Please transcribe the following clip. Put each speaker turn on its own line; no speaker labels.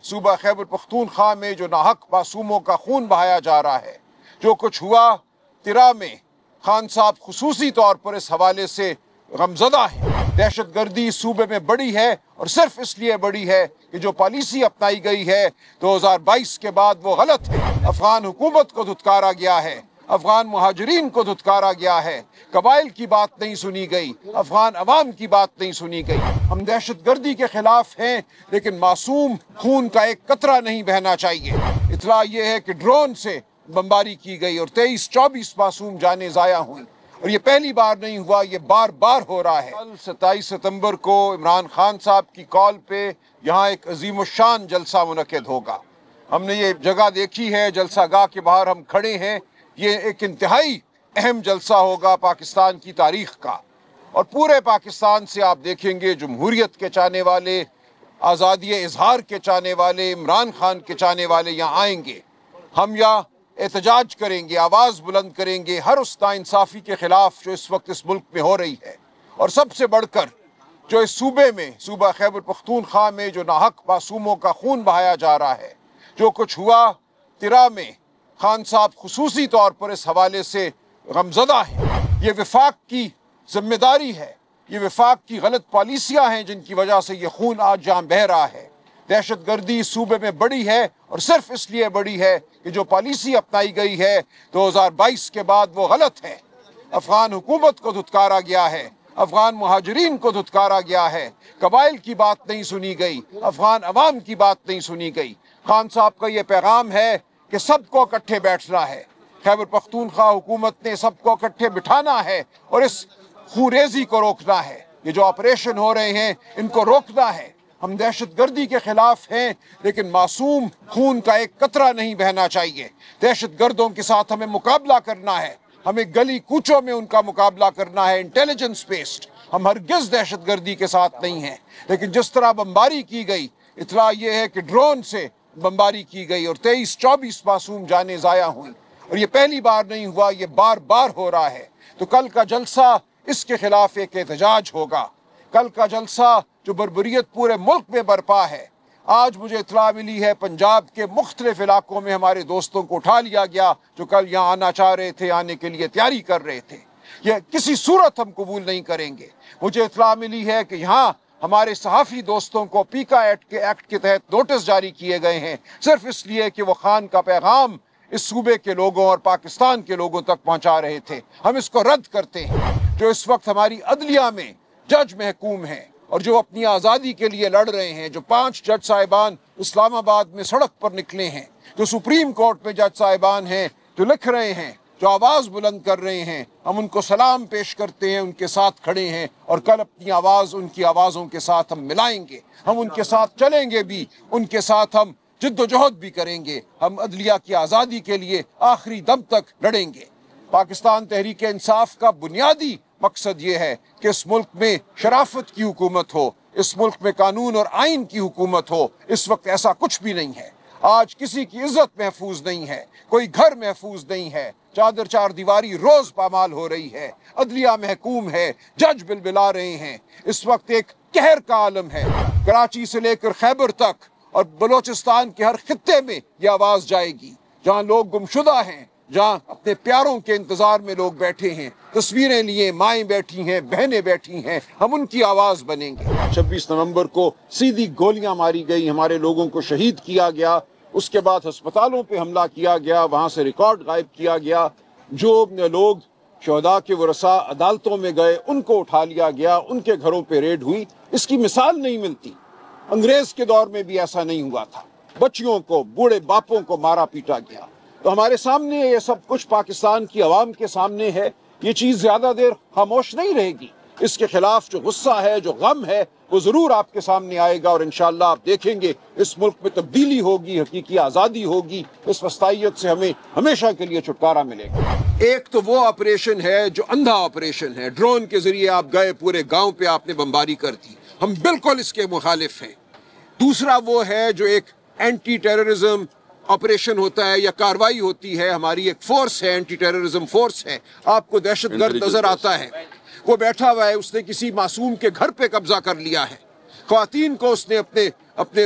صوبہ خیبر پختونخوا میں جو ناحق معصوموں کا خون بہایا جا رہا ہے، جو کچھ ہوا ترا میں، خان صاحب خصوصی طور پر اس حوالے سے غمزدہ ہے۔ دہشت گردی صوبے میں بڑی ہے اور صرف اس لیے بڑی ہے کہ جو پالیسی اپنائی گئی ہے 2022 کے بعد وہ غلط ہے۔ افغان حکومت کو دھتکارا گیا ہے، افغان مہاجرین کو دھتکارا گیا ہے، قبائل کی بات نہیں سنی گئی، افغان عوام کی بات نہیں سنی گئی۔ ہم دہشت گردی کے خلاف ہیں، لیکن معصوم خون کا ایک قطرہ نہیں بہنا چاہیے۔ اطلاع یہ ہے کہ ڈرون سے بمباری کی گئی اور 23-24 معصوم جانیں ضائع ہوئیں، اور یہ پہلی بار نہیں ہوا، یہ بار بار ہو رہا ہے۔ کل 27 ستمبر کو عمران خان صاحب کی کال پہ یہاں ایک عظیم الشان جلسہ منعقد ہوگا۔ ہم نے یہ جگہ دیکھی ہے، جلسہ گاہ کے باہر ہم کھڑے ہیں۔ یہ ایک انتہائی اہم جلسہ ہوگا پاکستان کی تاریخ کا، اور پورے پاکستان سے آپ دیکھیں گے جمہوریت کے چاہنے والے، آزادی اظہار کے چاہنے والے، عمران خان کے چاہنے والے یہاں آئیں گے۔ ہم یہاں احتجاج کریں گے، آواز بلند کریں گے ہر اس ناانصافی کے خلاف جو اس وقت اس ملک میں ہو رہی ہے، اور سب سے بڑھ کر جو اس صوبے میں، صوبہ خیبر پختونخوا میں جو ناحق معصوموں کا خون بہایا جا رہا ہے، جو کچھ ہوا ترا میں، خان صاحب خصوصی طور پر اس حوالے سے غمزدہ ہے۔ یہ وفاق کی ذمہ داری ہے، یہ وفاق کی غلط پالیسیاں ہیں جن کی وجہ سے یہ خون آج یہاں بہہ رہا ہے۔ دہشت گردی صوبے میں بڑی ہے اور صرف اس لیے بڑی ہے کہ جو پالیسی اپنائی گئی ہے 2022 کے بعد وہ غلط ہے۔ افغان حکومت کو دھتکارا گیا ہے، افغان مہاجرین کو دھتکارا گیا ہے، قبائل کی بات نہیں سنی گئی، افغان عوام کی بات نہیں سنی گئی۔ خان صاحب کا یہ پیغام ہے کہ سب کو اکٹھے بیٹھنا ہے، خیبر پختونخوا حکومت نے سب کو اکٹھے بٹھانا ہے اور اس خونریزی کو روکنا ہے۔ یہ جو آپریشن ہو رہے ہیں ان کو روکنا ہے۔ ہم دہشت گردی کے خلاف ہیں، لیکن معصوم خون کا ایک قطرہ نہیں بہنا چاہیے۔ دہشت گردوں کے ساتھ ہمیں مقابلہ کرنا ہے، ہمیں گلی کوچوں میں ان کا مقابلہ کرنا ہے، انٹیلیجنس بیسڈ۔ ہم ہرگز دہشت گردی کے ساتھ نہیں ہیں، لیکن جس طرح بمباری کی گئی، اطلاع یہ ہے کہ ڈرون سے بمباری کی گئی اور 23-24 معصوم جانیں ضائع ہوئیں، اور یہ پہلی بار نہیں ہوا، یہ بار بار ہو رہا ہے۔ تو کل کا جلسہ اس کے خلاف ایک احتجاج ہوگا۔ کل کا جلسہ جو بربریت پورے ملک میں برپا ہے، آج مجھے اطلاع ملی ہے پنجاب کے مختلف علاقوں میں ہمارے دوستوں کو اٹھا لیا گیا جو کل یہاں آنا چاہ رہے تھے، آنے کے لیے تیاری کر رہے تھے۔ یہ کسی صورت ہم قبول نہیں کریں گے۔ مجھے اطلاع ملی ہے کہ یہاں ہمارے صحافی دوستوں کو پیکا ایکٹ کے تحت نوٹس جاری کیے گئے ہیں، صرف اس لیے کہ وہ خان کا پیغام اس صوبے کے لوگوں اور پاکستان کے لوگوں تک پہنچا رہے تھے۔ ہم اس کو رد کرتے ہیں۔ جو اس وقت ہماری عدلیہ میں جج محکوم ہیں اور جو اپنی آزادی کے لیے لڑ رہے ہیں، جو 5 جج صاحبان اسلام آباد میں سڑک پر نکلے ہیں، جو سپریم کورٹ میں جج صاحبان ہیں، جو لکھ رہے ہیں، جو آواز بلند کر رہے ہیں، ہم ان کو سلام پیش کرتے ہیں، ان کے ساتھ کھڑے ہیں، اور کل اپنی آواز ان کی آوازوں کے ساتھ ہم ملائیں گے۔ ہم ان کے ساتھ چلیں گے بھی، ان کے ساتھ ہم جد و جہد بھی کریں گے۔ ہم عدلیہ کی آزادی کے لیے آخری دم تک لڑیں گے۔ پاکستان تحریک انصاف کا بنیادی مقصد یہ ہے کہ اس ملک میں شرافت کی حکومت ہو، اس ملک میں قانون اور آئین کی حکومت ہو۔ اس وقت ایسا کچھ بھی نہیں ہے۔ آج کسی کی عزت محفوظ نہیں ہے، کوئی گھر محفوظ نہیں ہے، چادر چار دیواری روز پامال ہو رہی ہے، عدلیہ محکوم ہے، جج بلبلا رہے ہیں۔ اس وقت ایک قہر کا عالم ہے۔ کراچی سے لے کر خیبر تک اور بلوچستان کے ہر خطے میں یہ آواز جائے گی۔ جہاں لوگ گمشدہ ہیں، جہاں اپنے پیاروں کے انتظار میں لوگ بیٹھے ہیں، تصویریں لیے مائیں بیٹھی ہیں، بہنیں بیٹھی ہیں، ہم ان کی آواز بنیں گے۔ 26 نومبر کو سیدھی گولیاں ماری گئی، ہمارے لوگوں کو شہید کیا گیا۔ اس کے بعد ہسپتالوں پہ حملہ کیا گیا، وہاں سے ریکارڈ غائب کیا گیا۔ جو لوگ شہداء کے ورثاء عدالتوں میں گئے ان کو اٹھا لیا گیا، ان کے گھروں پہ ریڈ ہوئی۔ اس کی مثال نہیں ملتی۔ انگریز کے دور میں بھی ایسا نہیں ہوا تھا۔ بچیوں کو، بوڑھے باپوں کو مارا پیٹا گیا۔ تو ہمارے سامنے یہ سب کچھ پاکستان کی عوام کے سامنے ہے۔ یہ چیز زیادہ دیر خاموش نہیں رہے گی۔ اس کے خلاف جو غصہ ہے، جو غم ہے، وہ ضرور آپ کے سامنے آئے گا، اور انشاءاللہ آپ دیکھیں گے اس ملک میں تبدیلی ہوگی، حقیقی آزادی ہوگی۔ اس وسطائیت سے ہمیں ہمیشہ کے لیے چھٹکارا ملے گا۔ ایک تو وہ آپریشن ہے جو اندھا آپریشن ہے، ڈرون کے ذریعے آپ گئے، پورے گاؤں پہ آپ نے بمباری کر دی، ہم بالکل اس کے مخالف ہیں۔ دوسرا وہ ہے جو ایک اینٹی ٹیررزم آپریشن ہوتا ہے یا کاروائی ہوتی ہے، ہماری ایک فورس ہے، اینٹی ٹیررزم فورس ہے۔ آپ کو دہشت گرد نظر آتا ہے، وہ بیٹھا ہوا ہے، اس نے کسی معصوم کے گھر پہ قبضہ کر لیا ہے، خواتین کو اس نے اپنے